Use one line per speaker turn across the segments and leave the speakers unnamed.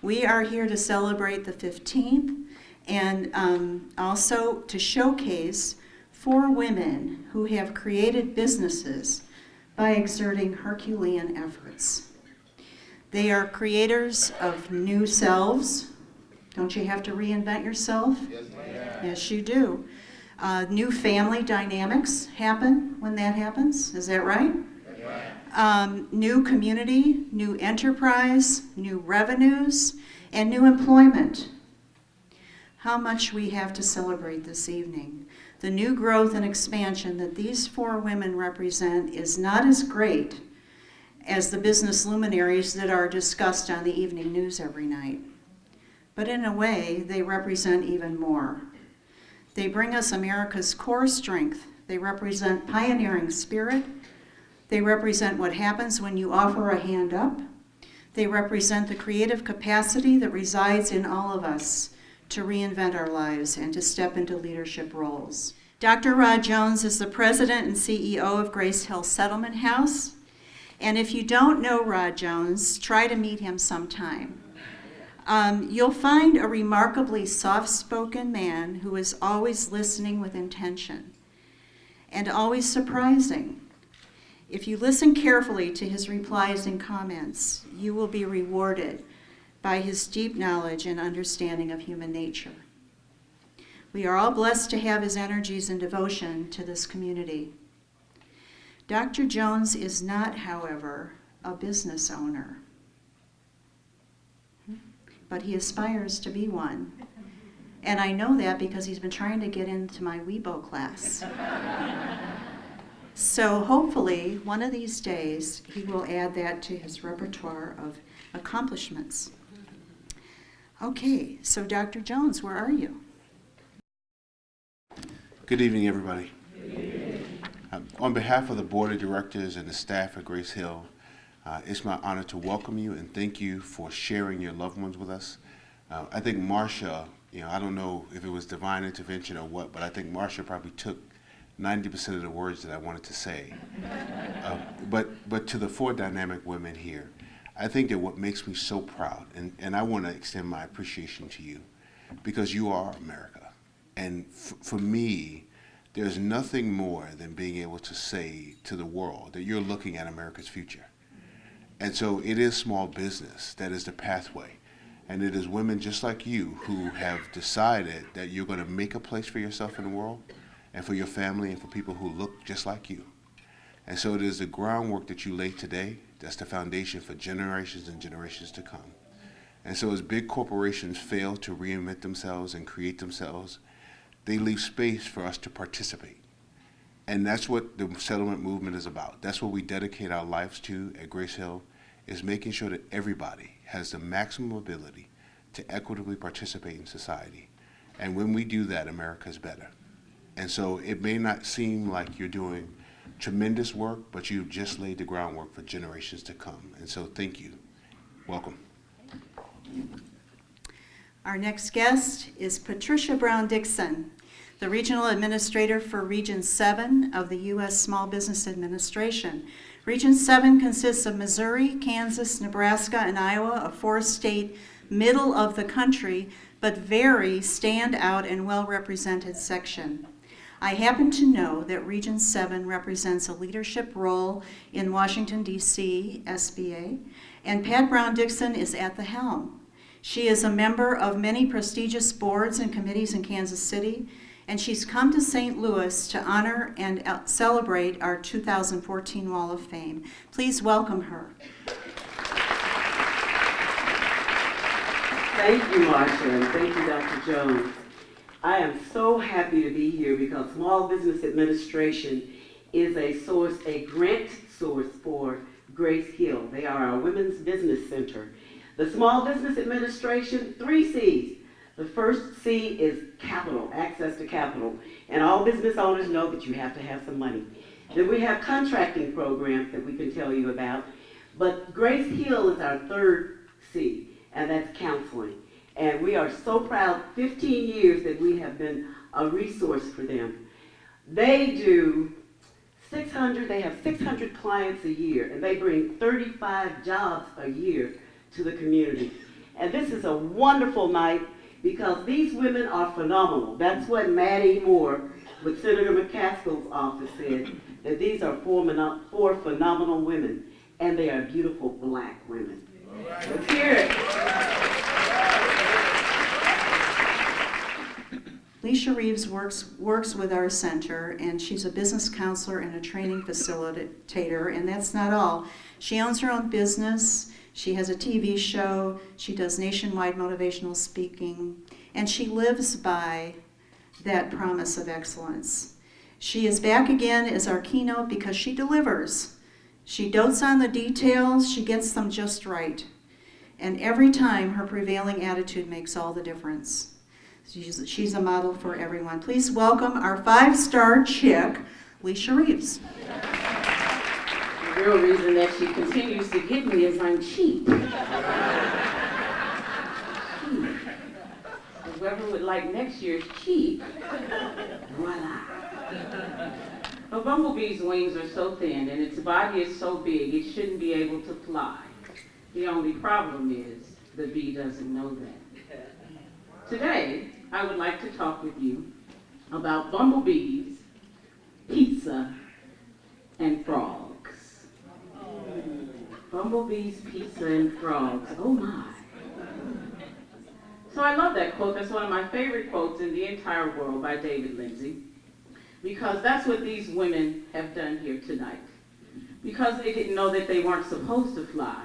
We are here to celebrate the 15th and also to showcase 4 women who have created businesses by exerting Herculean efforts. They are creators of new selves. Don't you have to reinvent yourself?
Yes, ma'am.
Yes, you do. New family dynamics happen when that happens. Is that right? New community, new enterprise, new revenues, and new employment. How much we have to celebrate this evening. The new growth and expansion that these 4 women represent is not as great as the business luminaries that are discussed on the evening news every night. But in a way, they represent even more. They bring us America's core strength. They represent pioneering spirit. They represent what happens when you offer a hand up. They represent the creative capacity that resides in all of us to reinvent our lives and to step into leadership roles. Dr. Rod Jones is the president and CEO of Grace Hill Settlement House. And if you don't know Rod Jones, try to meet him sometime. You'll find a remarkably soft-spoken man who is always listening with intention and always surprising. If you listen carefully to his replies and comments, you will be rewarded by his deep knowledge and understanding of human nature. We are all blessed to have his energies and devotion to this community. Dr. Jones is not, however, a business owner, but he aspires to be one. And I know that because he's been trying to get into my Weibo class. So hopefully, one of these days, he will add that to his repertoire of accomplishments. Okay, so Dr. Jones, where are you?
Good evening, everybody. On behalf of the Board of Directors and the staff at Grace Hill, it's my honor to welcome you and thank you for sharing your loved ones with us. I think Marcia, I don't know if it was divine intervention or what, but I think Marcia probably took 90% of the words that I wanted to say. But to the 4 dynamic women here, I think that what makes me so proud, and I want to extend my appreciation to you, because you are America. And for me, there's nothing more than being able to say to the world that you're looking at America's future. And so it is small business that is the pathway. And it is women just like you who have decided that you're going to make a place for yourself in the world and for your family and for people who look just like you. And so it is the groundwork that you lay today that's the foundation for generations and generations to come. And so as big corporations fail to reinvent themselves and create themselves, they leave space for us to participate. And that's what the settlement movement is about. That's what we dedicate our lives to at Grace Hill, is making sure that everybody has the maximum ability to equitably participate in society. And when we do that, America is better. And so it may not seem like you're doing tremendous work, but you've just laid the groundwork for generations to come. And so thank you. Welcome.
Our next guest is Patricia Brown-Dixon, the Regional Administrator for Region 7 of the U.S. Small Business Administration. Region 7 consists of Missouri, Kansas, Nebraska, and Iowa, a 4-state middle of the country, but very standout and well-represented section. I happen to know that Region 7 represents a leadership role in Washington, D.C., SBA, and Pat Brown-Dixon is at the helm. She is a member of many prestigious boards and committees in Kansas City, and she's come to St. Louis to honor and celebrate our 2014 Wall of Fame. Please welcome her.
Thank you, Marcia, and thank you, Dr. Jones. I am so happy to be here because Small Business Administration is a grant source for Grace Hill. They are our Women's Business Center. The Small Business Administration, 3 C's. The first C is capital, access to capital. And all business owners know that you have to have some money. Then we have contracting programs that we can tell you about. But Grace Hill is our 3rd C, and that's counseling. And we are so proud, 15 years that we have been a resource for them. They have 600 clients a year, and they bring 35 jobs a year to the community. And this is a wonderful night because these women are phenomenal. That's what Maddie Moore with Senator McCaskill's office said, that these are four phenomenal women, and they are beautiful black women. Let's hear it.
Leisha Reeves works with our center, and she's a business counselor and a training facilitator, and that's not all. She owns her own business, she has a TV show, she does nationwide motivational speaking, and she lives by that promise of excellence. She is back again as our keynote because she delivers. She dotes on the details, she gets them just right. And every time, her prevailing attitude makes all the difference. She's a model for everyone. Please welcome our 5-star chick, Leisha Reeves.
The real reason that she continues to get me is I'm cheap. Whoever would like next year's cheap, voila. A bumblebee's wings are so thin and its body is so big it shouldn't be able to fly. The only problem is the bee doesn't know that. Today, I would like to talk with you about bumblebees, pizza, and frogs. Bumblebees, pizza, and frogs. Oh my. So I love that quote. That's one of my favorite quotes in the entire world by David Lindsay, because that's what these women have done here tonight. Because they didn't know that they weren't supposed to fly,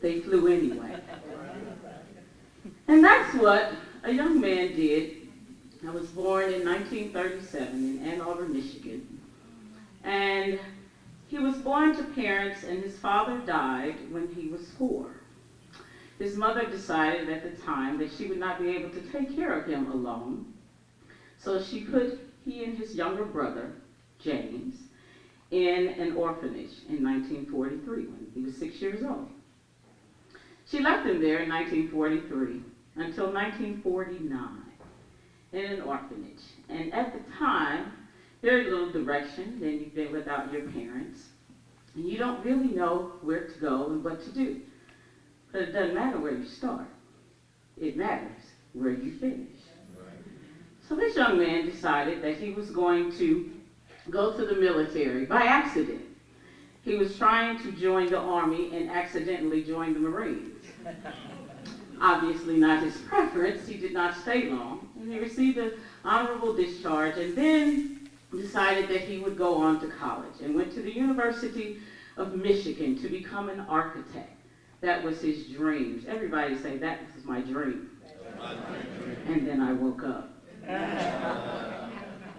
they flew anyway. And that's what a young man did. I was born in 1937 in Ann Arbor, Michigan. And he was born to parents, and his father died when he was 4. His mother decided at the time that she would not be able to take care of him alone. So she put he and his younger brother, James, in an orphanage in 1943 when he was 6 years old. She left him there in 1943 until 1949 in an orphanage. And at the time, very little direction. Then you've been without your parents. And you don't really know where to go and what to do. But it doesn't matter where you start. It matters where you finish. So this young man decided that he was going to go to the military by accident. He was trying to join the Army and accidentally joined the Marines. Obviously not his preference. He did not stay long. And he received an honorable discharge and then decided that he would go on to college and went to the University of Michigan to become an architect. That was his dream. Everybody say, that was my dream. And then I woke up.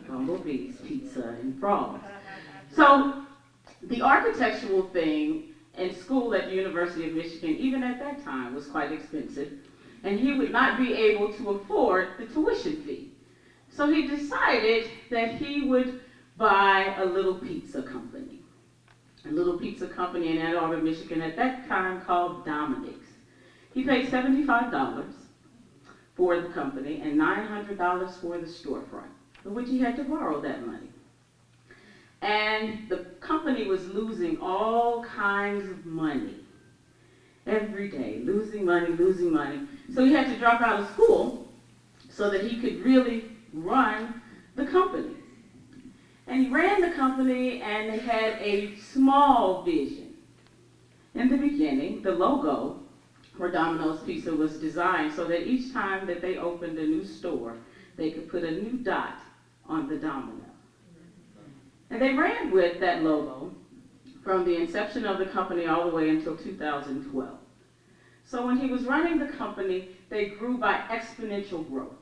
Bumblebees, pizza, and frogs. So the architectural thing in school at the University of Michigan, even at that time, was quite expensive. And he would not be able to afford the tuition fee. So he decided that he would buy a little pizza company. A little pizza company in Ann Arbor, Michigan, at that time called Dominic's. He paid $75 for the company and $900 for the storefront, for which he had to borrow that money. And the company was losing all kinds of money every day, losing money. So he had to drop out of school so that he could really run the company. And he ran the company, and they had a small vision. In the beginning, the logo for Domino's Pizza was designed so that each time that they opened a new store, they could put a new dot on the domino. And they ran with that logo from the inception of the company all the way until 2012. So when he was running the company, they grew by exponential growth.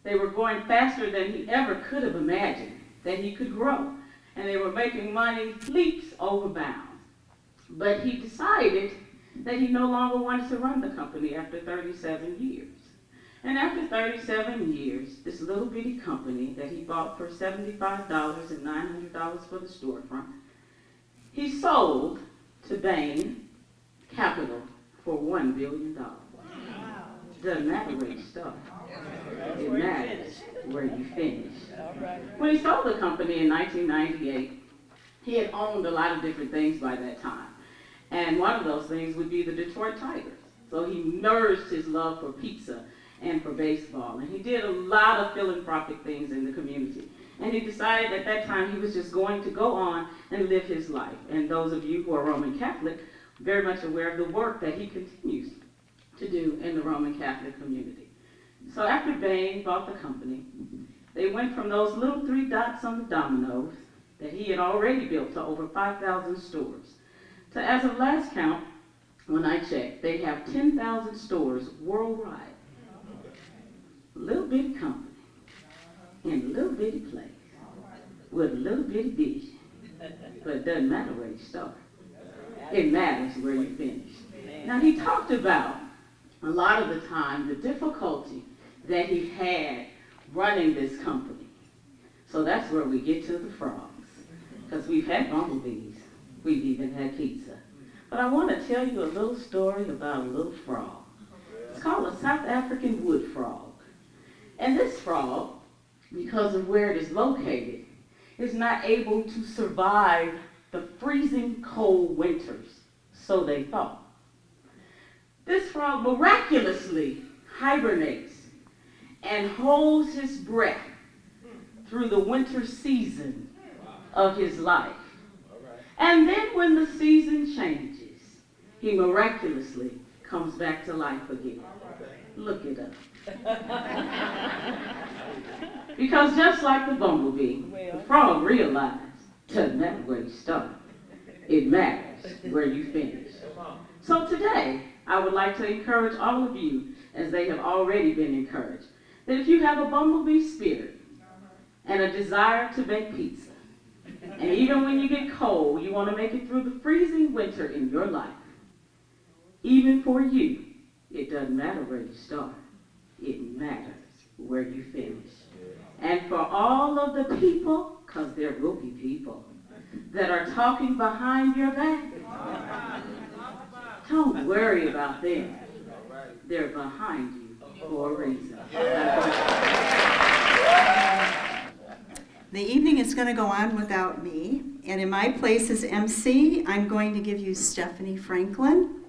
They were going faster than he ever could have imagined that he could grow. And they were making money leaps over bounds. But he decided that he no longer wanted to run the company after 37 years. And after 37 years, this little bitty company that he bought for $75 and $900 for the storefront, he sold to Bain Capital for $1 billion. Wow. Doesn't matter where you start. It matters where you finish. When he sold the company in 1998, he had owned a lot of different things by that time. And one of those things would be the Detroit Tigers. So he merged his love for pizza and for baseball. And he did a lot of philanthropic things in the community. And he decided at that time he was just going to go on and live his life. And those of you who are Roman Catholic, very much aware of the work that he continues to do in the Roman Catholic community. So after Bain bought the company, they went from those little 3 dots on the dominoes that he had already built to over 5,000 stores. To, as of last count, when I checked, they have 10,000 stores worldwide. A little bitty company in a little bitty place with a little bitty vision. But it doesn't matter where you start. It matters where you finish. Now, he talked about a lot of the time the difficulty that he had running this company. So that's where we get to the frogs. Because we've had bumblebees. We've even had pizza. But I want to tell you a little story about a little frog. It's called a South African wood frog. And this frog, because of where it is located, is not able to survive the freezing cold winters, so they thought. This frog miraculously hibernates and holds his breath through the winter season of his life. And then when the season changes, he miraculously comes back to life again. Look it up. Because just like the bumblebee, the frog realized, doesn't matter where you start, it matters where you finish. So today, I would like to encourage all of you, as they have already been encouraged, that if you have a bumblebee spirit and a desire to bake pizza, and even when you get cold, you want to make it through the freezing winter in your life, even for you, it doesn't matter where you start. It matters where you finish. And for all of the people, because there will be people, that are talking behind your back, don't worry about them. They're behind you for a reason.
The evening is going to go on without me, and in my place as MC, I'm going to give you Stephanie Franklin.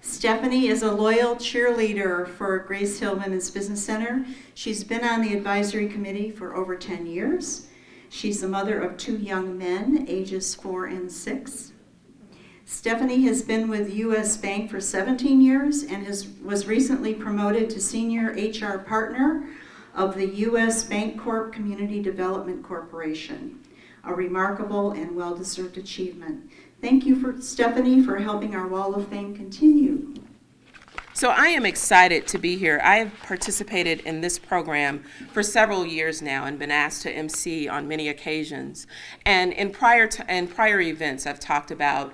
Stephanie is a loyal cheerleader for Grace Hill Women's Business Center. She's been on the advisory committee for over 10 years. She's the mother of 2 young men, ages 4 and 6. Stephanie has been with U.S. Bank for 17 years and was recently promoted to Senior HR Partner of the U.S. Bancorp Community Development Corporation, a remarkable and well-deserved achievement. Thank you, Stephanie, for helping our Wall of Fame continue.
So I am excited to be here. I have participated in this program for several years now and been asked to MC on many occasions. And in prior events, I've talked about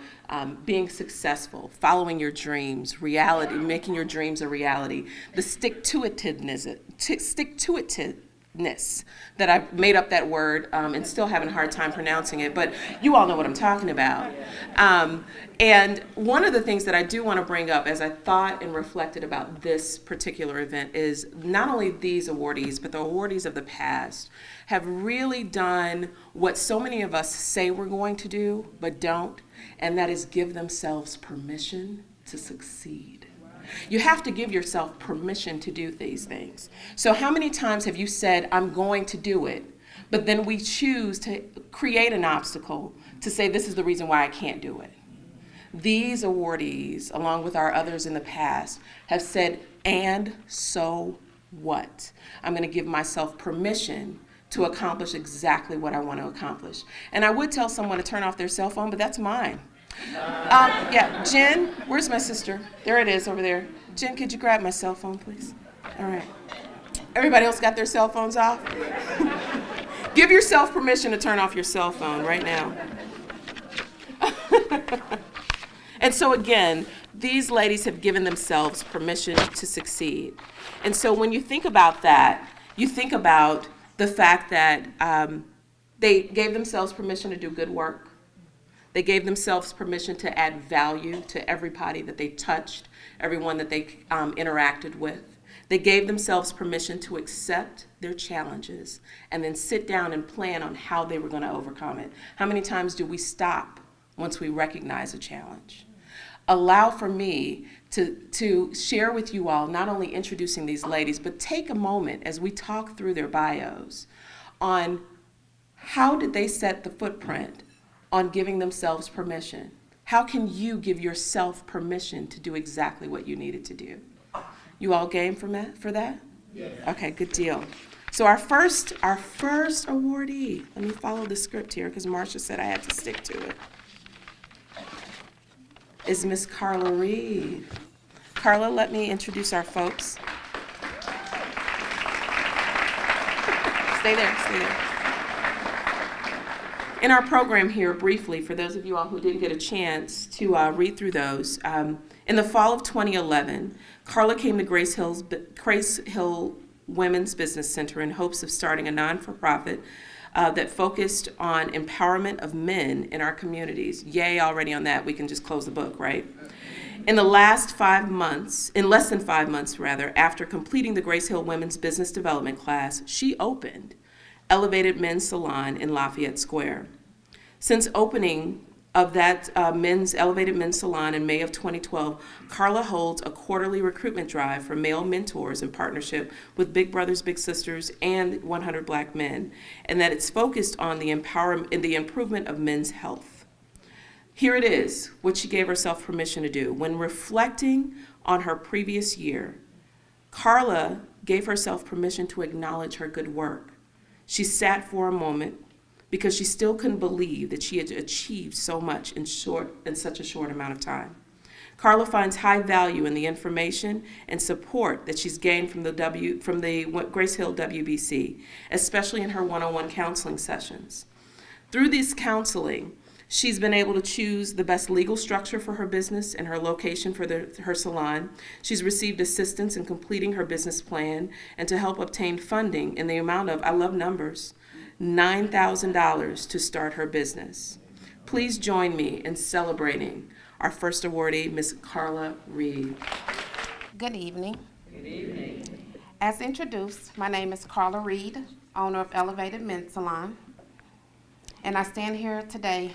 being successful, following your dreams, reality, making your dreams a reality, the stick-to-itiveness that I've made up that word and still having a hard time pronouncing it, but you all know what I'm talking about. And one of the things that I do want to bring up as I thought and reflected about this particular event is not only these awardees, but the awardees of the past have really done what so many of us say we're going to do, but don't, and that is give themselves permission to succeed. You have to give yourself permission to do these things. So how many times have you said, I'm going to do it, but then we choose to create an obstacle to say this is the reason why I can't do it? These awardees, along with our others in the past, have said, and so what? I'm going to give myself permission to accomplish exactly what I want to accomplish. And I would tell someone to turn off their cell phone, but that's mine. Yeah, Jen, where's my sister? There it is over there. Jen, could you grab my cell phone, please? All right. Everybody else got their cell phones off? Give yourself permission to turn off your cell phone right now. And so again, these ladies have given themselves permission to succeed. And so when you think about that, you think about the fact that they gave themselves permission to do good work. They gave themselves permission to add value to everybody that they touched, everyone that they interacted with. They gave themselves permission to accept their challenges and then sit down and plan on how they were going to overcome it. How many times do we stop once we recognize a challenge? allow for me to share with you all, not only introducing these ladies, but take a moment as we talk through their bios on how did they set the footprint on giving themselves permission? How can you give yourself permission to do exactly what you needed to do? You all game for that? Yes. Okay, good deal. So our first awardee, let me follow the script here because Marcia said I had to stick to it, is Miss Carla Reed. Carla, let me introduce our folks. Stay there. In our program here, briefly, for those of you all who didn't get a chance to read through those, in the fall of 2011, Carla came to Grace Hill Women's Business Center in hopes of starting a non-for-profit that focused on empowerment of men in our communities. Yay, already on that, we can just close the book, right? In less than 5 months, after completing the Grace Hill Women's Business Development class, she opened Elevated Men's Salon in Lafayette Square. Since opening of that Elevated Men's Salon in May of 2012, Carla holds a quarterly recruitment drive for male mentors in partnership with Big Brothers Big Sisters and 100 Black Men, and that it's focused on the improvement of men's health. Here it is, what she gave herself permission to do. When reflecting on her previous year, Carla gave herself permission to acknowledge her good work. She sat for a moment because she still couldn't believe that she had achieved so much in such a short amount of time. Carla finds high value in the information and support that she's gained from the Grace Hill WBC, especially in her one-on-one counseling sessions. Through this counseling, she's been able to choose the best legal structure for her business and her location for her salon. She's received assistance in completing her business plan and to help obtain funding in the amount of, I love numbers, $9,000 to start her business. Please join me in celebrating our first awardee, Ms. Carla Reed.
Good evening.
Good evening.
As introduced, my name is Carla Reed, owner of Elevated Men's Salon, and I stand here today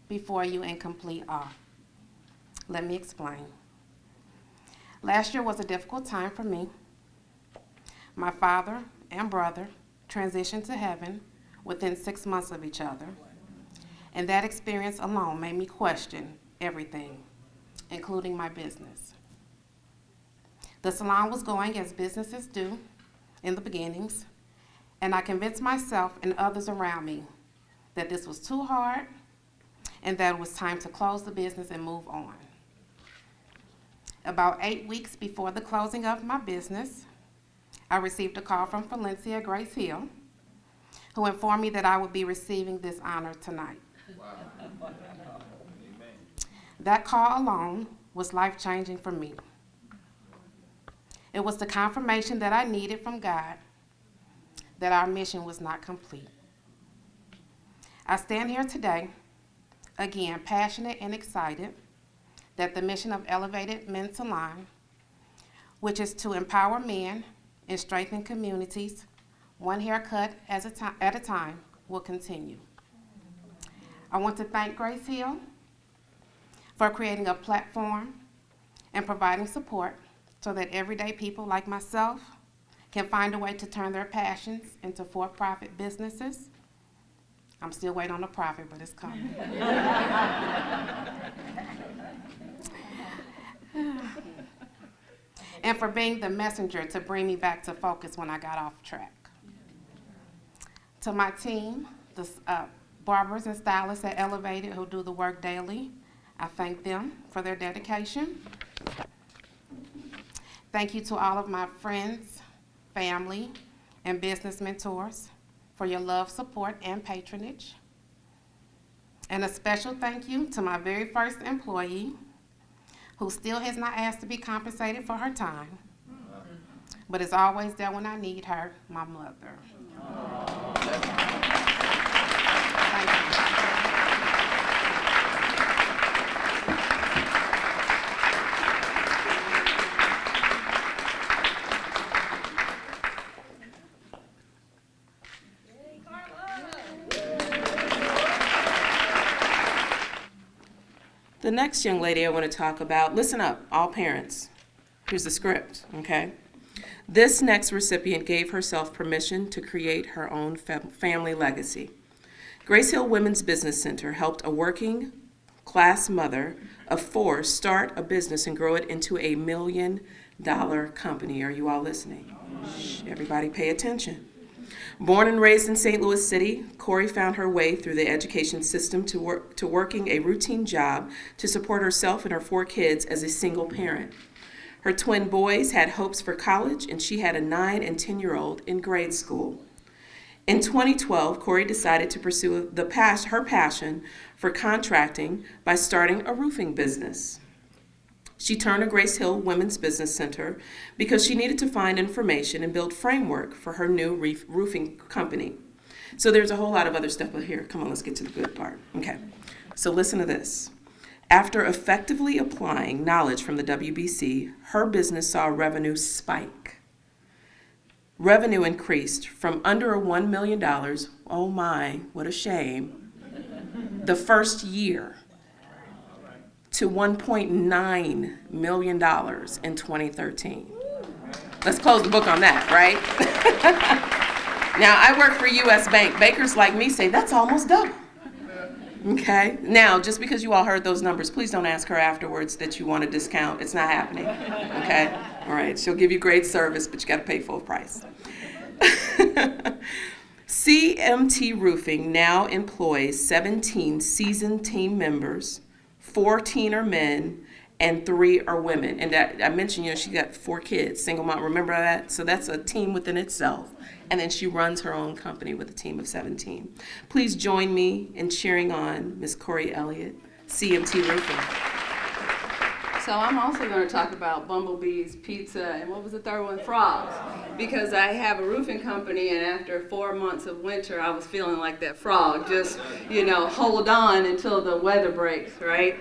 before you in complete awe. Let me explain. Last year was a difficult time for me. My father and brother transitioned to heaven within 6 months of each other, and that experience alone made me question everything, including my business. The salon was going as businesses do in the beginnings, and I convinced myself and others around me that this was too hard and that it was time to close the business and move on. About 8 weeks before the closing of my business, I received a call from Valencia Grace Hill, who informed me that I would be receiving this honor tonight. Wow. That call alone was life-changing for me. It was the confirmation that I needed from God that our mission was not complete. I stand here today, again, passionate and excited that the mission of Elevated Men's Salon, which is to empower men and strengthen communities, one haircut at a time, will continue. I want to thank Grace Hill for creating a platform and providing support so that everyday people like myself can find a way to turn their passions into for-profit businesses. I'm still waiting on the profit, but it's coming. And for being the messenger to bring me back to focus when I got off track. To my team, the barbers and stylists at Elevated who do the work daily, I thank them for their dedication. Thank you to all of my friends, family, and business mentors for your love, support, and patronage. And a special thank you to my very first employee, who still has not asked to be compensated for her time, but is always there when I need her, my mother. Thank you.
The next young lady I want to talk about, listen up, all parents. Here's the script, okay? This next recipient gave herself permission to create her own family legacy. Grace Hill Women's Business Center helped a working class mother of 4 start a business and grow it into a $1 million company. Are you all listening? Shh, everybody pay attention. Born and raised in St. Louis City, Corey found her way through the education system to working a routine job to support herself and her 4 kids as a single parent. Her twin boys had hopes for college, and she had a 9 and 10-year-old in grade school. In 2012, Corey decided to pursue her passion for contracting by starting a roofing business. She turned to Grace Hill Women's Business Center because she needed to find information and build framework for her new roofing company. So there's a whole lot of other stuff up here. Come on, let's get to the good part. Okay, so listen to this. After effectively applying knowledge from the WBC, her business saw revenue spike. Revenue increased from under $1 million, oh my, what a shame, the first year, to $1.9 million in 2013. Let's close the book on that, right? Now, I work for U.S. Bank. Bankers like me say, that's almost double. Okay? Now, just because you all heard those numbers, please don't ask her afterwards that you want a discount. It's not happening. Okay? All right. She'll give you great service, but you got to pay full price. CMT Roofing now employs 17 seasoned team members, 14 are men, and 3 are women. And that, I mentioned, she got 4 kids, single mom. Remember that? So that's a team within itself. And then she runs her own company with a team of 17. Please join me in cheering on Miss Corey Elliott, CMT Roofing.
So I'm also going to talk about bumblebees, pizza, and what was the third one? Frogs. Because I have a roofing company, and after 4 months of winter, I was feeling like that frog. Just, hold on until the weather breaks, right?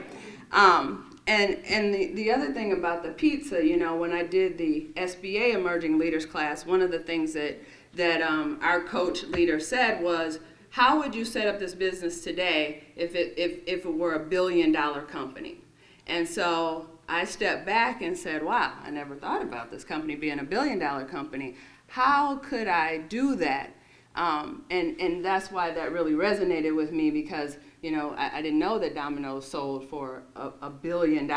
And the other thing about the pizza, when I did the SBA Emerging Leaders class, one of the things that our coach leader said was, how would you set up this business today if it were $1 billion company? And so I stepped back and said, wow, I never thought about this company being $1 billion company. How could I do that? And that's why that really resonated with me, because I didn't know that Domino's sold for $1 billion.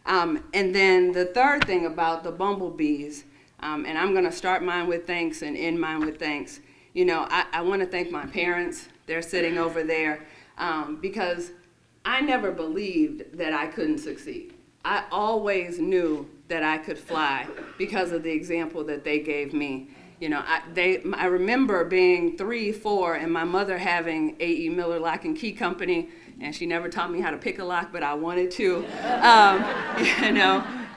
And then the third thing about the bumblebees, and I'm going to start mine with thanks and end mine with thanks. I want to thank my parents. They're sitting over there, because I never believed that I couldn't succeed. I always knew that I could fly because of the example that they gave me. I remember being 3, 4, and my mother having A.E. Miller Lock and Key Company, and she never taught me how to pick a lock, but I wanted to.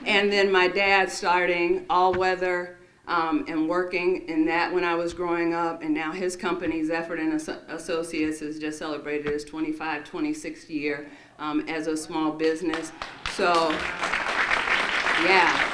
And then my dad starting All Weather and working in that when I was growing up, and now his company, Zefford and Associates, has just celebrated its 26th year as a small business. So, yeah.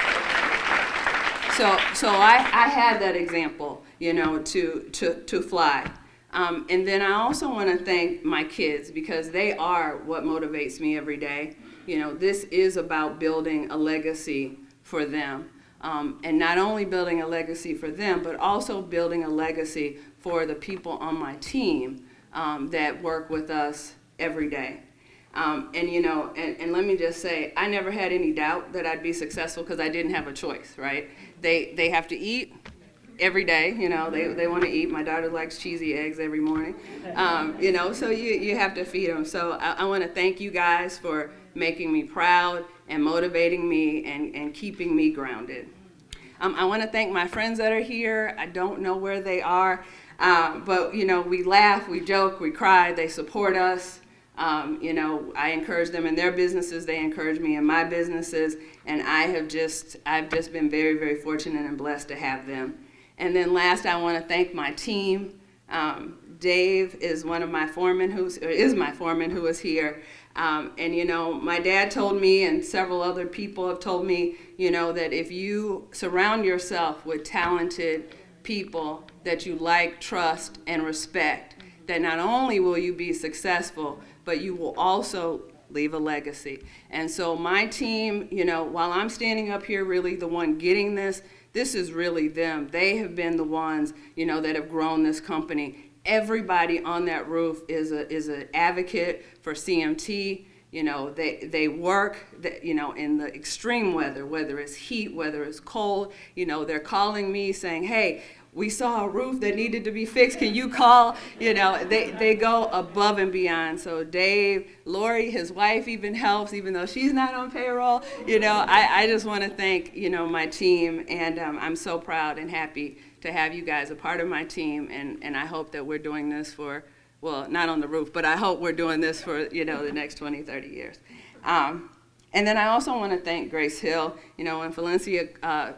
So I had that example, to fly. And then I also want to thank my kids, because they are what motivates me every day. This is about building a legacy for them. And not only building a legacy for them, but also building a legacy for the people on my team that work with us every day. And let me just say, I never had any doubt that I'd be successful, because I didn't have a choice, right? They have to eat every day, they want to eat. My daughter likes cheesy eggs every morning, so you have to feed them. So I want to thank you guys for making me proud and motivating me and keeping me grounded. I want to thank my friends that are here. I don't know where they are, but we laugh, we joke, we cry, they support us. I encourage them in their businesses, they encourage me in my businesses, and I've just been very, very fortunate and blessed to have them. And then last, I want to thank my team. Dave is one of my foremen who is here. And my dad told me, and several other people have told me, that if you surround yourself with talented people that you like, trust, and respect, that not only will you be successful, but you will also leave a legacy. And so my team, while I'm standing up here really the one getting this is really them. They have been the ones, that have grown this company. Everybody on that roof is an advocate for CMT. They work, in the extreme weather, whether it's heat, whether it's cold. They're calling me saying, hey, we saw a roof that needed to be fixed. Can you call? They go above and beyond. So Dave, Lori, his wife even helps, even though she's not on payroll. I just want to thank, my team, and I'm so proud and happy to have you guys a part of my team, and I hope that we're doing this for, well, not on the roof, but I hope we're doing this for, the next 20, 30 years. And then I also want to thank Grace Hill. When Valencia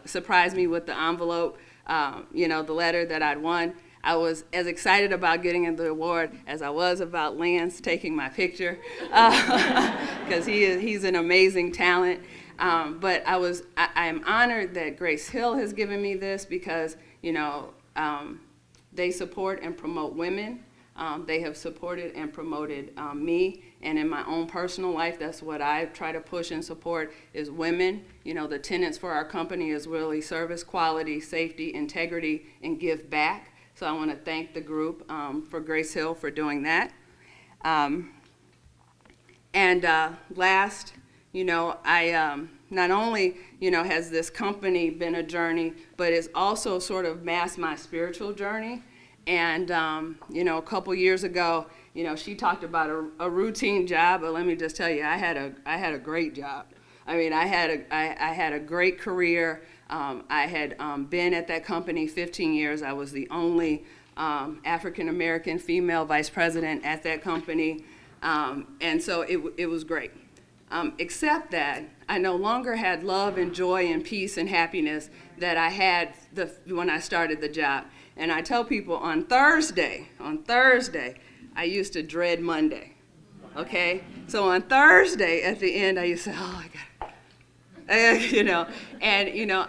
surprised me with the envelope, the letter that I'd won, I was as excited about getting the award as I was about Lance taking my picture, because he's an amazing talent. But I am honored that Grace Hill has given me this because, they support and promote women. They have supported and promoted me, and in my own personal life, that's what I try to push and support is women. The tenets for our company is really service, quality, safety, integrity, and give back. So I want to thank the group for Grace Hill for doing that. And last, I not only, has this company been a journey, but it's also sort of masked my spiritual journey. And, a couple years ago, she talked about a routine job, but let me just tell you, I had a great job. I mean, I had a great career. I had been at that company 15 years. I was the only African-American female vice president at that company. And so it was great. Except that I no longer had love and joy and peace and happiness that I had when I started the job. And I tell people on Thursday, I used to dread Monday, okay? So on Thursday at the end, I used to say, oh my God.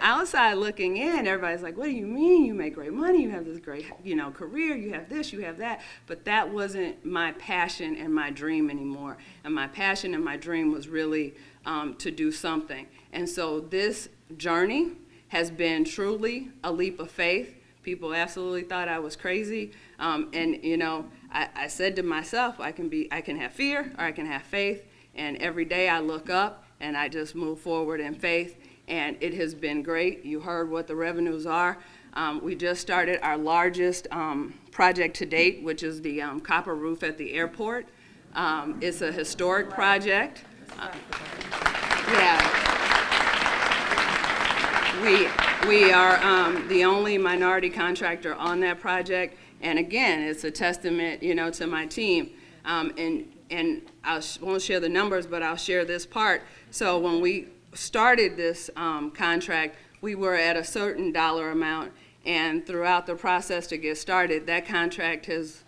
Outside looking in, everybody's like, what do you mean? You make great money, you have this great, career, you have this, you have that. But that wasn't my passion and my dream anymore. And my passion and my dream was really to do something. And so this journey has been truly a leap of faith. People absolutely thought I was crazy. I said to myself, I can have fear or I can have faith. And every day I look up and I just move forward in faith. And it has been great. You heard what the revenues are. We just started our largest project to date, which is the copper roof at the airport. It's a historic project. We are the only minority contractor on that project, and again, it's a testament, to my team. And I won't share the numbers, but I'll share this part. So when we started this contract, we were at a certain dollar amount, and throughout the process to get started, that contract has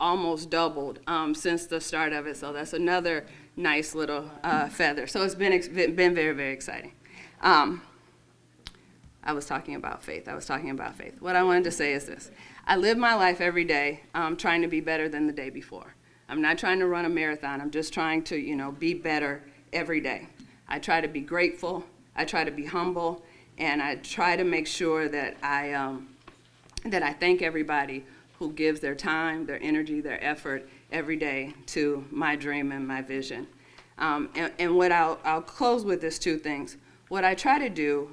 almost doubled since the start of it. So that's another nice little feather. So it's been very, very exciting. I was talking about faith. What I wanted to say is this. I live my life every day trying to be better than the day before. I'm not trying to run a marathon. I'm just trying to, be better every day. I try to be grateful. I try to be humble. And I try to make sure that I thank everybody who gives their time, their energy, their effort every day to my dream and my vision. And what I'll close with is two things. What I try to do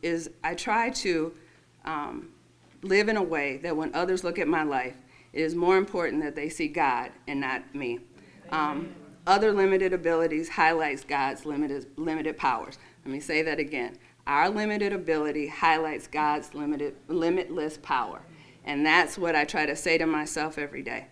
is I try to live in a way that when others look at my life, it is more important that they see God and not me. Other limited abilities highlights God's limited powers. Let me say that again. Our limited ability highlights God's limitless power. And that's what I try to say to myself every day.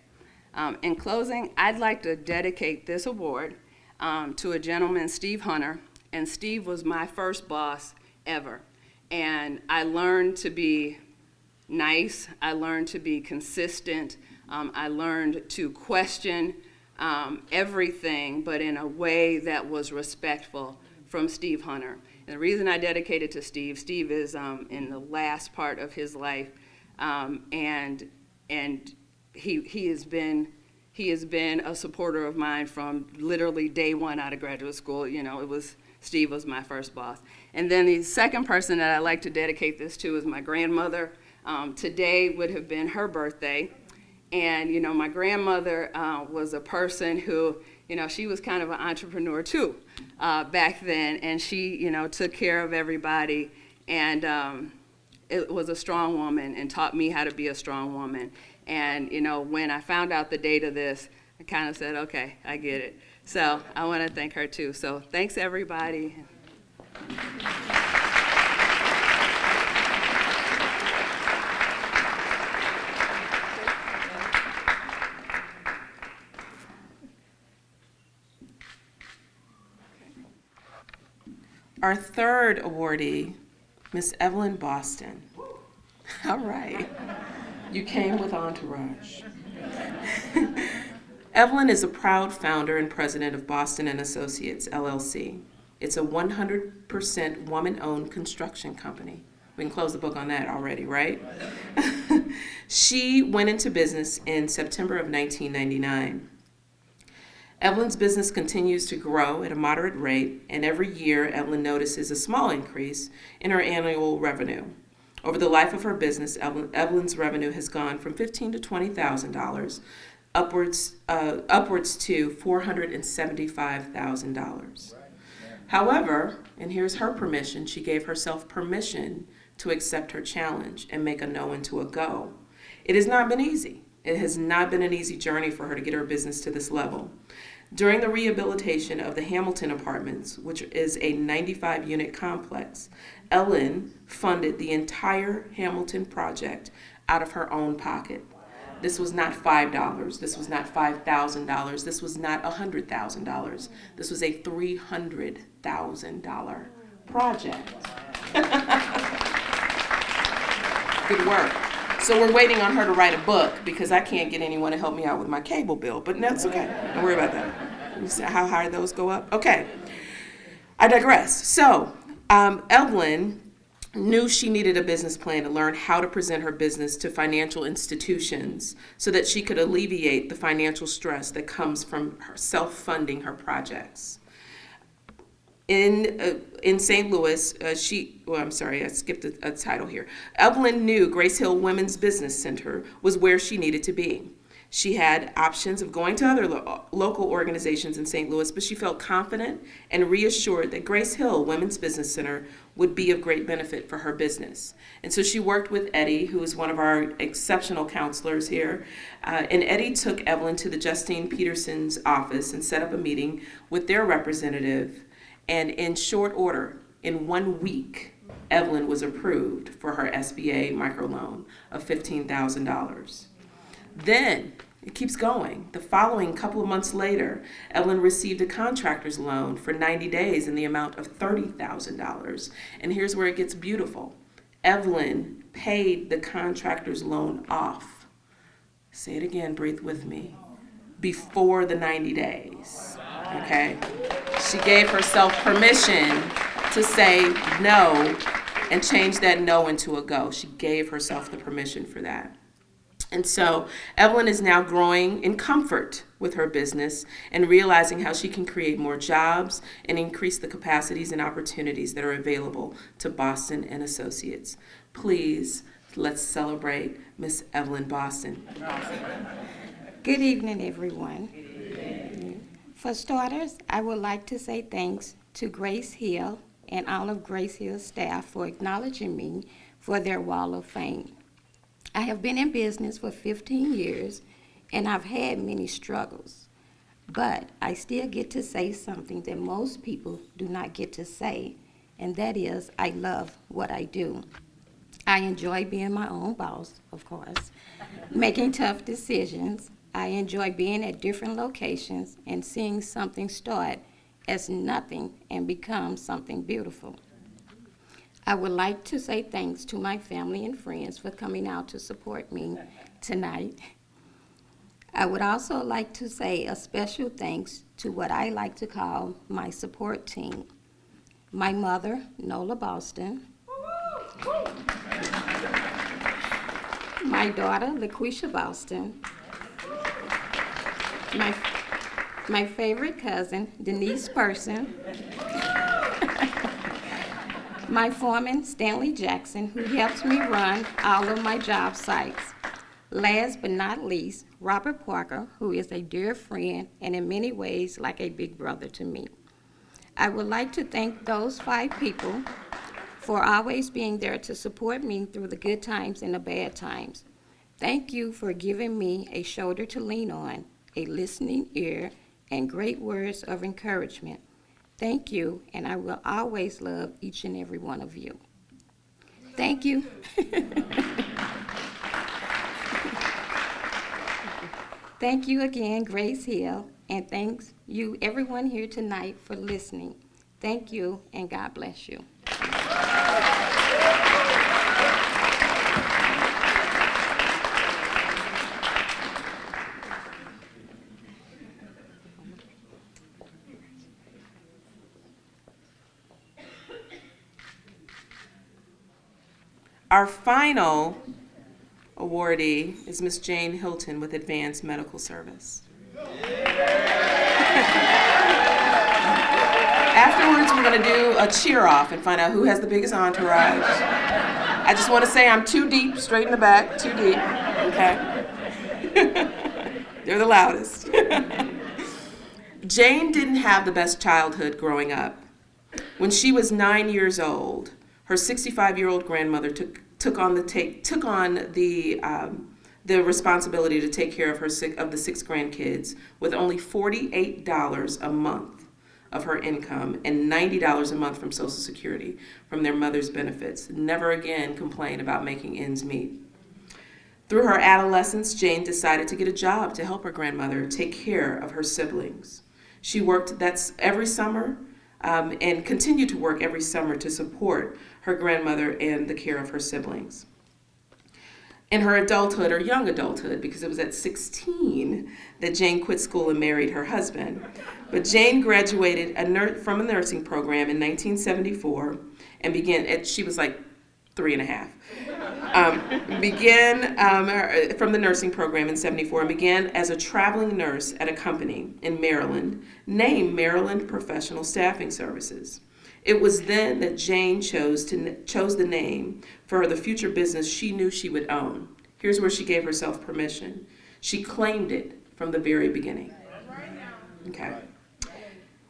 In closing, I'd like to dedicate this award to a gentleman, Steve Hunter. And Steve was my first boss ever. And I learned to be nice. I learned to be consistent. I learned to question everything, but in a way that was respectful from Steve Hunter. And the reason I dedicate it to Steve is in the last part of his life. And he he has been a supporter of mine from literally day one out of graduate school. Steve was my first boss. And then the second person that I'd like to dedicate this to is my grandmother. Today would have been her birthday. And, my grandmother was a person who, she was kind of an entrepreneur too back then. And she, took care of everybody. And it was a strong woman and taught me how to be a strong woman. And, when I found out the date of this, I kind of said, okay, I get it. So I want to thank her too. So thanks, everybody.
Our third awardee, Miss Evelyn Boston. All right. You came with entourage. Evelyn is a proud founder and president of Boston & Associates, LLC. It's a 100% woman-owned construction company. We can close the book on that already, right? She went into business in September of 1999. Evelyn's business continues to grow at a moderate rate, and every year Evelyn notices a small increase in her annual revenue. Over the life of her business, Evelyn's revenue has gone from $15,000 to $20,000, upwards to $475,000. However, and here's her permission, she gave herself permission to accept her challenge and make a no into a go. It has not been easy. It has not been an easy journey for her to get her business to this level. During the rehabilitation of the Hamilton Apartments, which is a 95-unit complex, Ellen funded the entire Hamilton project out of her own pocket. This was not $5. This was not $5,000. This was not $100,000. This was a $300,000 project. Good work. So we're waiting on her to write a book because I can't get anyone to help me out with my cable bill, but that's okay. Don't worry about that. You see how high those go up? Okay. I digress. So Evelyn knew she needed a business plan to learn how to present her business to financial institutions so that she could alleviate the financial stress that comes from her self-funding her projects. In St. Louis, I skipped a title here. Evelyn knew Grace Hill Women's Business Center was where she needed to be. She had options of going to other local organizations in St. Louis, but she felt confident and reassured that Grace Hill Women's Business Center would be of great benefit for her business. And so she worked with Eddie, who is one of our exceptional counselors here, and Eddie took Evelyn to the Justine Peterson's office and set up a meeting with their representative. And in short order, in 1 week, Evelyn was approved for her SBA microloan of $15,000. Then, it keeps going. The following couple of months later, Evelyn received a contractor's loan for 90 days in the amount of $30,000. And here's where it gets beautiful. Evelyn paid the contractor's loan off. Say it again, breathe with me. Before the 90 days, okay? She gave herself permission to say no and change that no into a go. She gave herself the permission for that. And so Evelyn is now growing in comfort with her business and realizing how she can create more jobs and increase the capacities and opportunities that are available to Boston & Associates. Please, let's celebrate Miss Evelyn Boston.
Good evening, everyone. For starters, I would like to say thanks to Grace Hill and all of Grace Hill's staff for acknowledging me for their Wall of Fame. I have been in business for 15 years, and I've had many struggles, but I still get to say something that most people do not get to say, and that is I love what I do. I enjoy being my own boss, of course, making tough decisions. I enjoy being at different locations and seeing something start as nothing and become something beautiful. I would like to say thanks to my family and friends for coming out to support me tonight. I would also like to say a special thanks to what I like to call my support team. My mother, Nola Boston. My daughter, LaQuisha Boston. my favorite cousin, Denise Person, my foreman, Stanley Jackson, who helps me run all of my job sites. Last but not least, Robert Parker, who is a dear friend and in many ways like a big brother to me. I would like to thank those 5 people for always being there to support me through the good times and the bad times. Thank you for giving me a shoulder to lean on, a listening ear, and great words of encouragement. Thank you, and I will always love each and every one of you. Thank you. Thank you again, Grace Hill, and thanks you, everyone here tonight, for listening. Thank you, and God bless you.
Our final awardee is Miss Jane Hilton with Advanced Medical Service. Afterwards, we're going to do a cheer off and find out who has the biggest entourage. I just want to say I'm too deep, straight in the back, too deep, okay? They're the loudest. Jane didn't have the best childhood growing up. When she was 9 years old, her 65-year-old grandmother took on the responsibility to take care of the 6 grandkids with only $48 a month of her income and $90 a month from Social Security from their mother's benefits. Never again complain about making ends meet. Through her adolescence, Jane decided to get a job to help her grandmother take care of her siblings. She worked every summer and continued to work every summer to support her grandmother and the care of her siblings. In her adulthood, or young adulthood, because it was at 16 that Jane quit school and married her husband. But Jane graduated from a nursing program in 1974 and she was like 3 and a half. Began from the nursing program in 74 and began as a traveling nurse at a company in Maryland named Maryland Professional Staffing Services. It was then that Jane chose the name for the future business she knew she would own. Here's where she gave herself permission. She claimed it from the very beginning. Okay.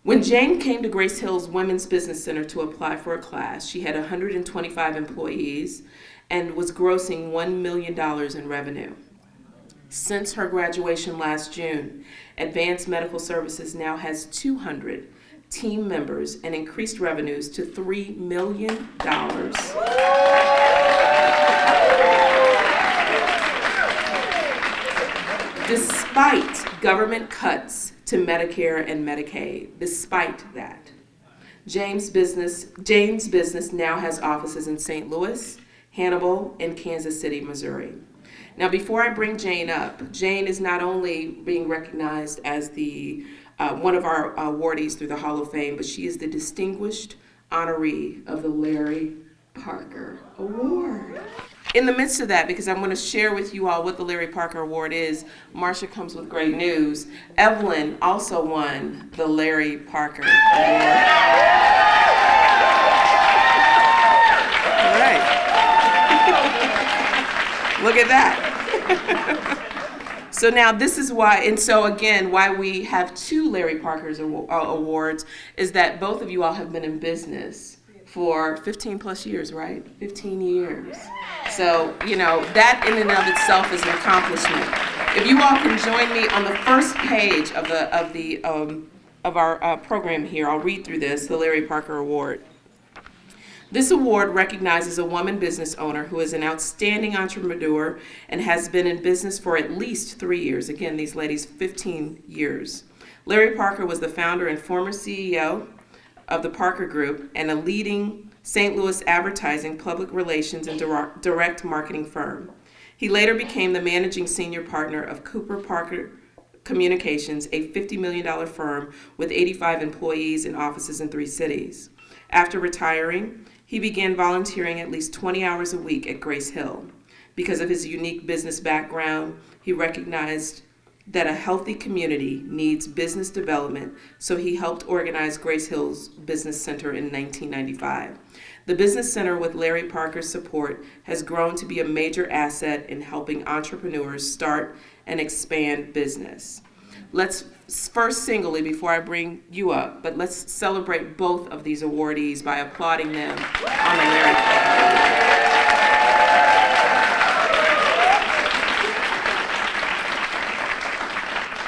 When Jane came to Grace Hill's Women's Business Center to apply for a class, she had 125 employees and was grossing $1 million in revenue. Since her graduation last June, Advanced Medical Services now has 200 team members and increased revenues to $3 million. Despite government cuts to Medicare and Medicaid, despite that, Jane's business now has offices in St. Louis, Hannibal, and Kansas City, Missouri. Now, before I bring Jane up, Jane is not only being recognized as one of our awardees through the Hall of Fame, but she is the distinguished honoree of the Larry Parker Award. In the midst of that, because I'm going to share with you all what the Larry Parker Award is, Marcia comes with great news. Evelyn also won the Larry Parker Award. All right. Look at that. So now this is why, and so again, why we have 2 Larry Parker's awards is that both of you all have been in business for 15 plus years, right? 15 years. So, that in and of itself is an accomplishment. If you all can join me on the first page of our program here, I'll read through this, the Larry Parker Award. This award recognizes a woman business owner who is an outstanding entrepreneur and has been in business for at least 3 years. Again, these ladies, 15 years. Larry Parker was the founder and former CEO of the Parker Group and a leading St. Louis advertising, public relations, and direct marketing firm. He later became the managing senior partner of Cooper Parker Communications, a $50 million firm with 85 employees and offices in 3 cities. After retiring, he began volunteering at least 20 hours a week at Grace Hill. Because of his unique business background, he recognized that a healthy community needs business development, so he helped organize Grace Hill's Business Center in 1995. The Business Center, with Larry Parker's support, has grown to be a major asset in helping entrepreneurs start and expand business. Let's first singly, before I bring you up, but let's celebrate both of these awardees by applauding them on the Larry Parker.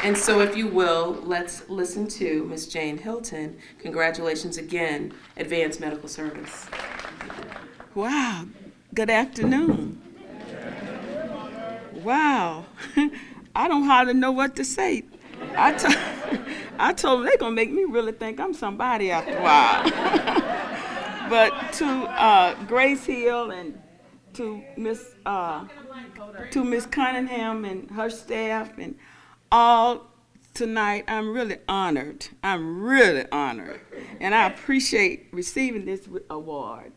And so if you will, let's listen to Ms. Jane Hilton. Congratulations again, Advanced Medical Service.
Wow, good afternoon. Wow, I don't hardly know what to say. I told them they're gonna make me really think I'm somebody after a while. But to Grace Hill and to Miss Cunningham and her staff and all tonight, I'm really honored. I'm really honored, and I appreciate receiving this award.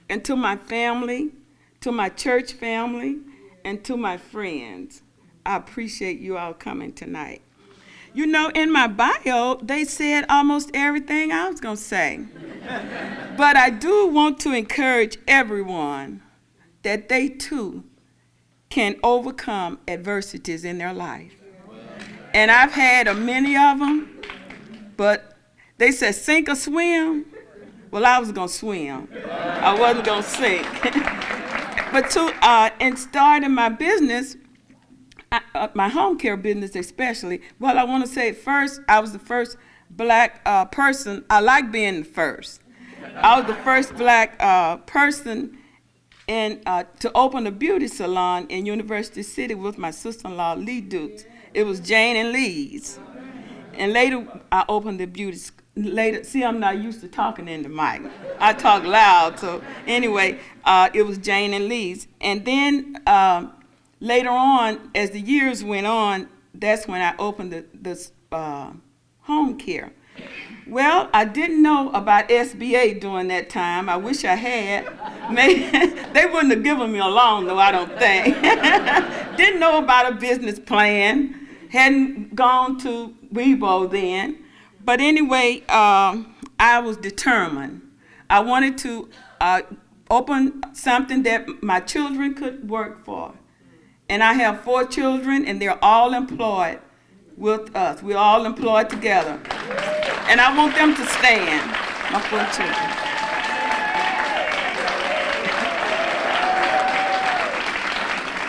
And to my family, to my church family, and to my friends, I appreciate you all coming tonight. You know, in my bio, they said almost everything I was going to say. But I do want to encourage everyone that they too can overcome adversities in their life. And I've had many of them, but they said sink or swim. Well, I was going to swim. I wasn't going to sink. But in starting my business, my home care business especially, well, I want to say first, I was the first black person. I like being the first. I was the first black person to open a beauty salon in University City with my sister-in-law, Lee Dukes. It was Jane and Lee's. And later, I opened the beauty. Later, see, I'm not used to talking in the mic. I talk loud. So anyway, it was Jane and Lee's. And then later on, as the years went on, that's when I opened the home care. Well, I didn't know about SBA during that time. I wish I had. Maybe they wouldn't have given me a loan, though, I don't think. Didn't know about a business plan. Hadn't gone to Weibo then. But anyway, I was determined. I wanted to open something that my children could work for. And I have 4 children, and they're all employed with us. We're all employed together. And I want them to stand, my 4 children.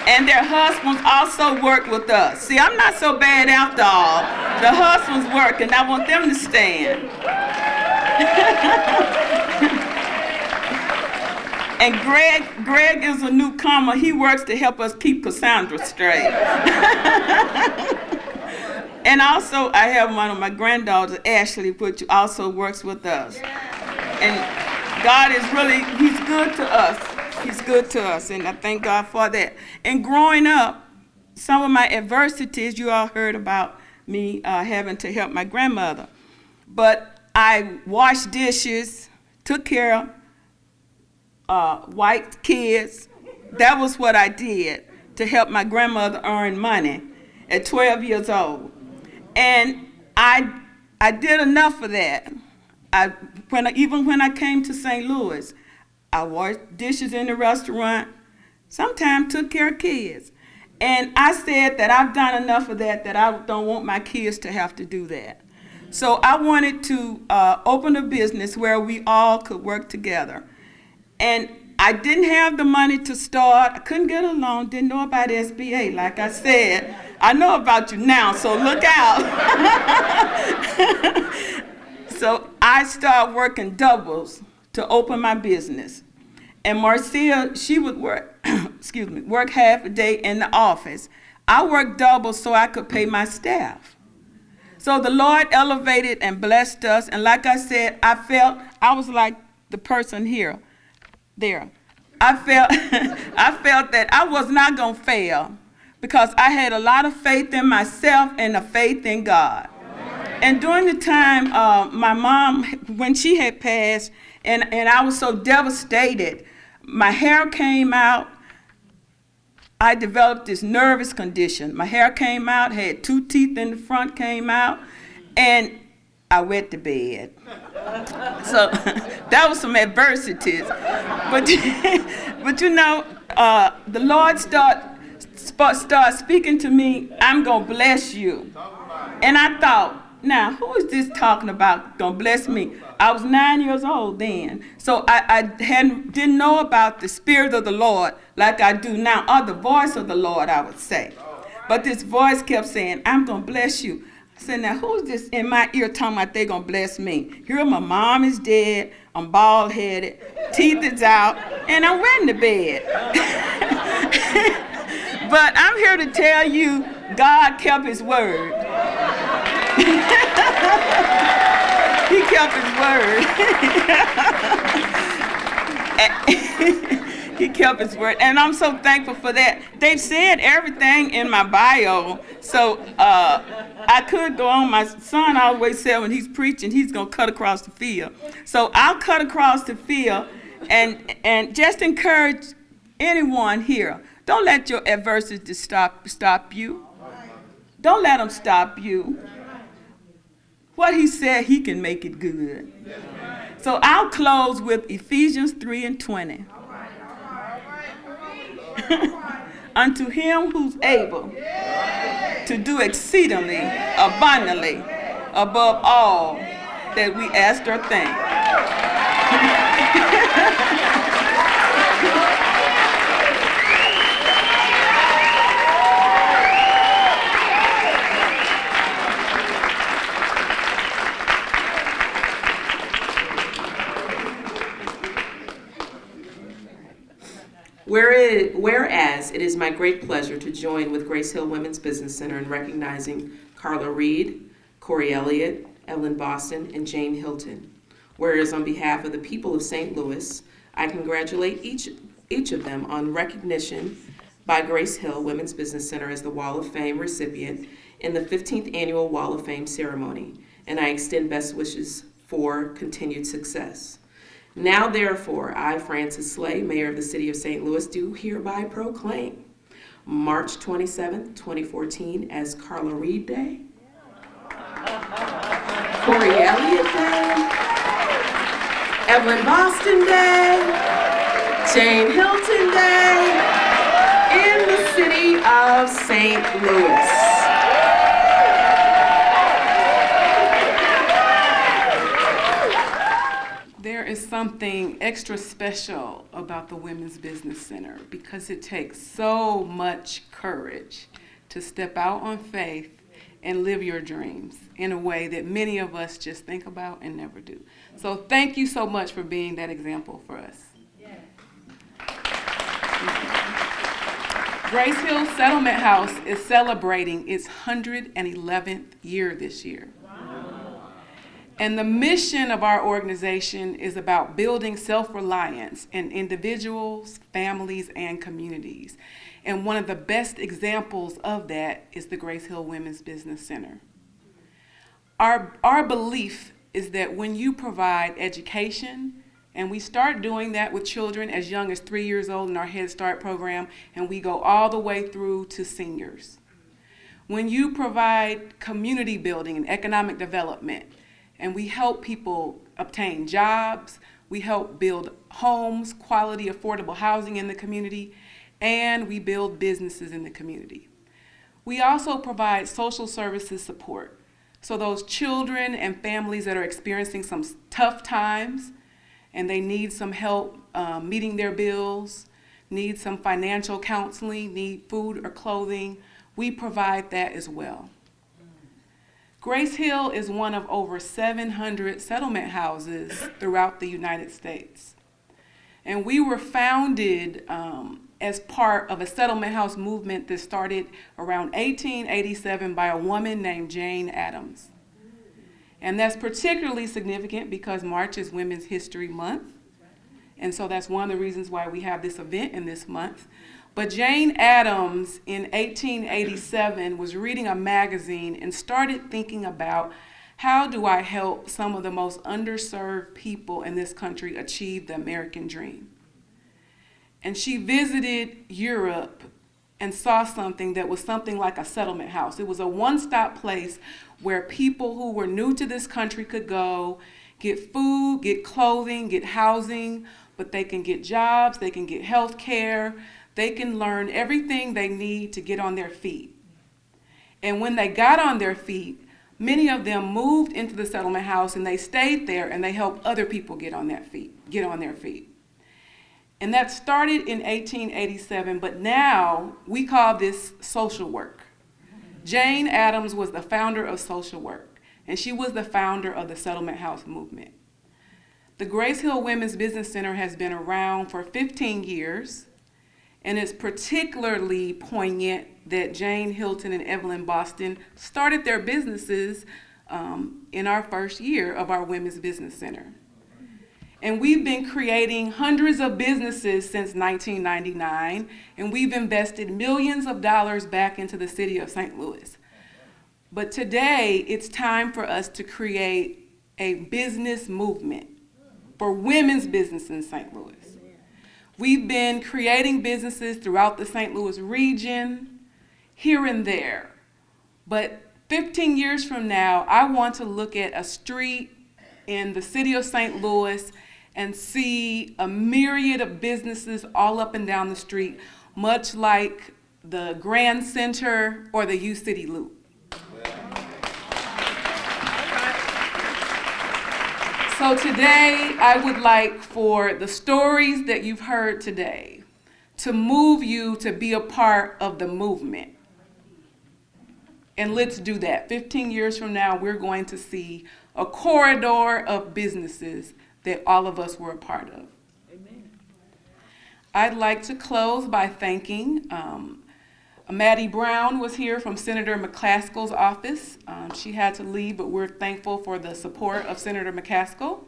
And their husbands also work with us. See, I'm not so bad after all. The husbands work, and I want them to stand. And Greg is a newcomer. He works to help us keep Cassandra straight. And also, I have one of my granddaughters, Ashley, which also works with us. And God is really, he's good to us. He's good to us, and I thank God for that. And growing up, some of my adversities, you all heard about me having to help my grandmother. But I washed dishes, took care of white kids. That was what I did to help my grandmother earn money at 12 years old. And I did enough of that. Even when I came to St. Louis, I washed dishes in the restaurant, sometimes took care of kids. And I said that I've done enough of that I don't want my kids to have to do that. So I wanted to open a business where we all could work together. And I didn't have the money to start. I couldn't get a loan, didn't know about SBA. Like I said, I know about you now, so look out. So I started working doubles to open my business. And Marcia, she would work, work half a day in the office. I worked double so I could pay my staff. So the Lord elevated and blessed us. And like I said, I was like the person there. I felt that I was not going to fail because I had a lot of faith in myself and a faith in God. And during the time, my mom, when she had passed, and I was so devastated, my hair came out. I developed this nervous condition. My hair came out, had 2 teeth in the front came out, and I wet the bed. So that was some adversities. But, but you know, the Lord start speaking to me, I'm going to bless you. And I thought, now, who is this talking about going to bless me? I was 9 years old then. So I didn't know about the Spirit of the Lord like I do now, or the voice of the Lord, I would say. But this voice kept saying, I'm going to bless you. I said, now, who's this in my ear talking about they're going to bless me? Here my mom is dead, I'm bald-headed, teeth is out, and I'm wet in the bed. But I'm here to tell you, God kept his word. He kept his word. He kept his word. And I'm so thankful for that. They've said everything in my bio, so I could go on. My son always said when he's preaching, he's going to cut across the field. So I'll cut across the field and just encourage anyone here. Don't let your adversity stop you. Don't let them stop you. What he said, he can make it good. So I'll close with Ephesians 3:20. Unto him who's able to do exceedingly abundantly above all that we ask or think.
Whereas it is my great pleasure to join with Grace Hill Women's Business Center in recognizing Carla Reed, Corey Elliott, Evelyn Boston, and Jane Hilton. Whereas on behalf of the people of St. Louis, I congratulate each of them on recognition by Grace Hill Women's Business Center as the Wall of Fame recipient in the 15th Annual Wall of Fame ceremony, and I extend best wishes for continued success. Now, therefore, I, Frances Slay, Mayor of the City of St. Louis, do hereby proclaim March 27, 2014 as Carla Reed Day, Corey Elliott Day, Evelyn Boston Day, Jane Hilton Day, in the City of St. Louis.
There is something extra special about the Women's Business Center because it takes so much courage to step out on faith and live your dreams in a way that many of us just think about and never do. So thank you so much for being that example for us. Yes. Grace Hill Settlement House is celebrating its 111th year this year. And the mission of our organization is about building self-reliance in individuals, families, and communities. And one of the best examples of that is the Grace Hill Women's Business Center. Our belief is that when you provide education, and we start doing that with children as young as 3 years old in our Head Start program, and we go all the way through to seniors. When you provide community building and economic development, and we help people obtain jobs, we help build homes, quality, affordable housing in the community, and we build businesses in the community. We also provide social services support. So those children and families that are experiencing some tough times and they need some help meeting their bills, need some financial counseling, need food or clothing, we provide that as well. Grace Hill is one of over 700 settlement houses throughout the United States. And we were founded as part of a settlement house movement that started around 1887 by a woman named Jane Addams. And that's particularly significant because March is Women's History Month. And so that's one of the reasons why we have this event in this month. But Jane Addams in 1887 was reading a magazine and started thinking about how do I help some of the most underserved people in this country achieve the American dream. And she visited Europe and saw something that was something like a settlement house. It was a one-stop place where people who were new to this country could go, get food, get clothing, get housing, but they can get jobs, they can get health care, they can learn everything they need to get on their feet. And when they got on their feet, many of them moved into the settlement house and they stayed there and they helped other people get on their feet. And that started in 1887, but now we call this social work. Jane Addams was the founder of social work, and she was the founder of the settlement house movement. The Grace Hill Women's Business Center has been around for 15 years, and it's particularly poignant that Jane Hilton and Evelyn Boston started their businesses in our first year of our Women's Business Center. And we've been creating hundreds of businesses since 1999, and we've invested millions of dollars back into the city of St. Louis. But today, it's time for us to create a business movement for women's business in St. Louis. We've been creating businesses throughout the St. Louis region, here and there. But 15 years from now, I want to look at a street in the city of St. Louis and see a myriad of businesses all up and down the street, much like the Grand Center or the U-City Loop. So today, I would like for the stories that you've heard today to move you to be a part of the movement. And let's do that. 15 years from now, we're going to see a corridor of businesses that all of us were a part of. Amen. I'd like to close by thanking Maddie Brown was here from Senator McCaskill's office. She had to leave, but we're thankful for the support of Senator McCaskill.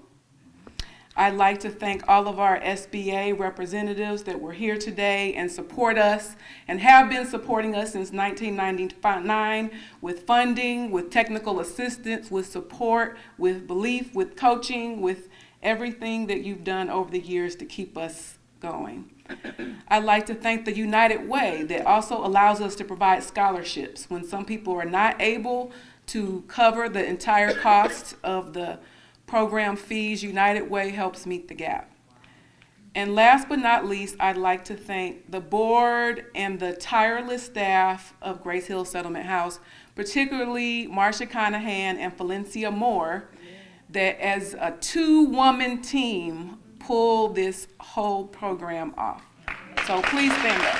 I'd like to thank all of our SBA representatives that were here today and support us and have been supporting us since 1999 with funding, with technical assistance, with support, with belief, with coaching, with everything that you've done over the years to keep us going. I'd like to thank the United Way that also allows us to provide scholarships when some people are not able to cover the entire cost of the program fees. United Way helps meet the gap. And last but not least, I'd like to thank the board and the tireless staff of Grace Hill Settlement House, particularly Marcia Conahan and Valencia Moore, that as a two-woman team pull this whole program off. So please stand up.